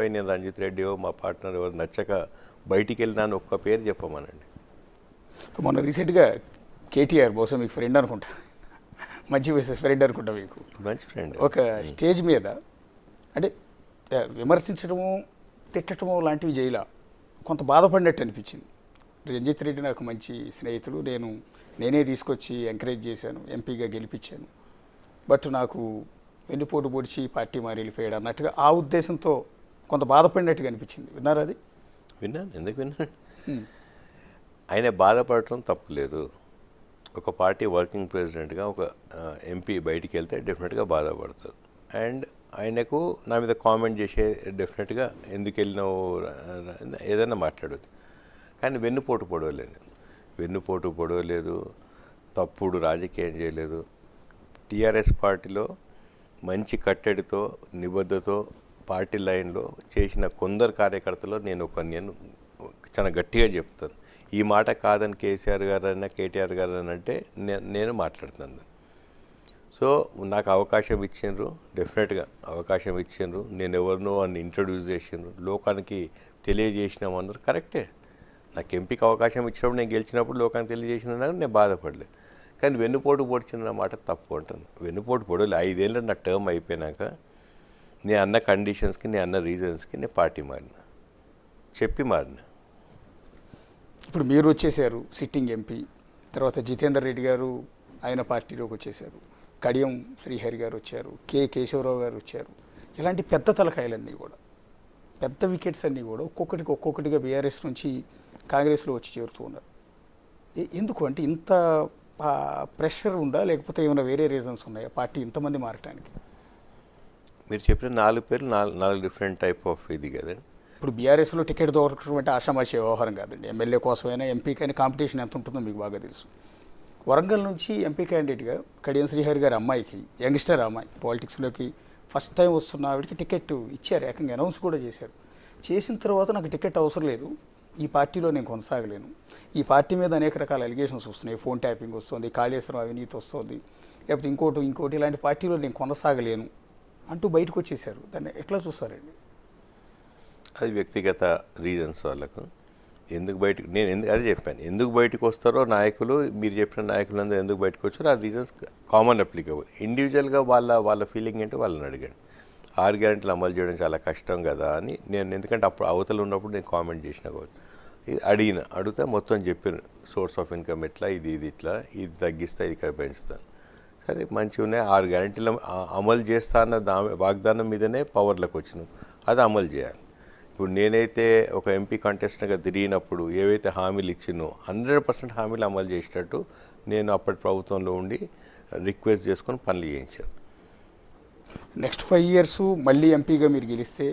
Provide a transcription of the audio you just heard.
నేను రంజిత్ రెడ్డియో మా పార్ట్నర్ ఎవరు నచ్చక బయటికి వెళ్ళినాను ఒక్క పేరు చెప్పమనండి. మొన్న రీసెంట్గా కేటీఆర్ బహుశా మీకు ఫ్రెండ్ అనుకుంటా, మంచి ఫ్రెండ్ అనుకుంటా మీకు, మంచి ఫ్రెండ్, ఒక స్టేజ్ మీద అంటే విమర్శించడము తిట్టడము లాంటివి చేయాల కొంత బాధపడినట్టు అనిపించింది. రంజిత్ రెడ్డి నాకు మంచి స్నేహితుడు, నేనే తీసుకొచ్చి ఎంకరేజ్ చేశాను, ఎంపీగా గెలిపించాను, బట్ నాకు వెన్నుపోటు పొడిచి పార్టీ మారి వెళ్ళిపోయాడు అన్నట్టుగా ఆ ఉద్దేశంతో కొంత బాధపడినట్టుగా అనిపించింది. విన్నారా అది? విన్నాను. ఎందుకు విన్నాను? ఆయన బాధపడటం తప్పులేదు. ఒక పార్టీ వర్కింగ్ ప్రెసిడెంట్గా ఒక ఎంపీ బయటికి వెళ్తే డెఫినెట్గా బాధపడతారు. అండ్ ఆయనకు నా మీద కామెంట్ చేసే డెఫినెట్గా ఎందుకు వెళ్ళినావు ఏదైనా మాట్లాడవచ్చు. కానీ వెన్నుపోటు పొడవలేదు, తప్పుడు రాజకీయం చేయలేదు. టీఆర్ఎస్ పార్టీలో మంచి కట్టడితో నిబద్ధతో పార్టీ లైన్లో చేసిన కొందరు కార్యకర్తలు నేను చాలా గట్టిగా చెప్తాను. ఈ మాట కాదని కేసీఆర్ గారైనా కేటీఆర్ గారు అంటే నేను మాట్లాడుతున్నాను. సో నాకు అవకాశం ఇచ్చిండ్రు, డెఫినెట్గా అవకాశం ఇచ్చిండ్రు. నేను ఎవరినో అని ఇంట్రడ్యూస్ చేసిండ్రు, లోకానికి తెలియజేసినామన్నారు. కరెక్టే, నాకు ఎంపీకి అవకాశం ఇచ్చినప్పుడు నేను గెలిచినప్పుడు లోకానికి తెలియజేసిన నేను బాధపడలేదు. కానీ వెన్నుపోటు పొడిచిన మాట తప్పు అంటాను. వెన్నుపోటు పొడవలేదు. 5 ఏళ్ళు నా టర్మ్ అయిపోయినాక నేను అన్న కండిషన్స్కి, నేను అన్న రీజన్స్కి నేను పార్టీ మారిన. ఇప్పుడు మీరు వచ్చేసారు సిట్టింగ్ ఎంపీ, తర్వాత జితేందర్ రెడ్డి గారు ఆయన పార్టీలోకి వచ్చేసారు, కడియం శ్రీహరి గారు వచ్చారు, కేశవరావు గారు వచ్చారు. ఇలాంటి పెద్ద తలకాయలన్నీ కూడా, పెద్ద వికెట్స్ అన్నీ కూడా ఒక్కొక్కటిగా బీఆర్ఎస్ నుంచి కాంగ్రెస్లో వచ్చి చేరుతూ ఉన్నారు. ఎందుకు అంటే ఇంత ప్రెషర్ ఉందా, లేకపోతే ఏమైనా వేరే రీజన్స్ ఉన్నాయా పార్టీ ఇంతమంది మారటానికి? మీరు చెప్పిన 4 పేర్లు 4 డిఫరెంట్ టైప్ ఆఫ్ ఇది కదండి. ఇప్పుడు బీఆర్ఎస్లో టికెట్ దొరకడం అంటే ఆషామాషి వ్యవహారం కాదండి. ఎమ్మెల్యే కోసమైనా ఎంపీకైనా కాంపిటీషన్ ఎంత ఉంటుందో మీకు బాగా తెలుసు. వరంగల్ నుంచి ఎంపీ క్యాండిడేట్గా కడియం శ్రీహరి గారి అమ్మాయికి, యంగ్స్టర్ అమ్మాయి, పాలిటిక్స్లోకి ఫస్ట్ టైం వస్తున్న ఆవిడకి టికెట్ ఇచ్చారు, ఏకంగా అనౌన్స్ కూడా చేశారు. చేసిన తర్వాత నాకు టికెట్ అవసరం లేదు, ఈ పార్టీలో నేను కొనసాగలేను, ఈ పార్టీ మీద అనేక రకాల అలిగేషన్స్ వస్తున్నాయి, ఫోన్ ట్యాపింగ్ వస్తుంది, కాళేశ్వరం అవినీతి వస్తుంది, లేకపోతే ఇంకోటి ఇలాంటి పార్టీలో నేను కొనసాగలేను అంటూ బయటకు వచ్చేసారు. దాన్ని ఎట్లా చూస్తారండి? అది వ్యక్తిగత రీజన్స్ వాళ్ళకు. అదే చెప్పాను, ఎందుకు బయటకు వస్తారో నాయకులు, మీరు చెప్పిన నాయకులందరూ ఎందుకు బయటకు వచ్చారో ఆ రీజన్స్ కామన్ అప్లికబుల్. ఇండివిజువల్గా వాళ్ళ ఫీలింగ్ ఏంటో వాళ్ళని అడిగాను. 6 గ్యారెంటీలు అమలు చేయడం చాలా కష్టం కదా అని నేను, ఎందుకంటే అప్పుడు అవతల ఉన్నప్పుడు నేను కామెంట్ చేసిన కావచ్చు, అడిగితే మొత్తం చెప్పాను. సోర్స్ ఆఫ్ ఇన్కమ్ ఎట్లా, ఇది ఇట్లా, ఇది తగ్గిస్తా, ఇది ఇక్కడ పెంచుతాను. సరే మంచిగా ఉన్నాయి, 6 గ్యారెంటీలు అమలు చేస్తా అన్న వాగ్దానం మీదనే పవర్లోకి వచ్చినాం, అది అమలు చేయాలి. ఇప్పుడు నేనైతే ఒక ఎంపీ కంటెస్టెంట్గా తిరిగినప్పుడు ఏవైతే హామీలు ఇచ్చినో 100% హామీలు అమలు చేసేటట్టు నేను అప్పటి ప్రభుత్వంలో ఉండి రిక్వెస్ట్ చేసుకొని పనులు చేయించాను. నెక్స్ట్ 5 years మళ్ళీ ఎంపీగా మీరు గెలిస్తే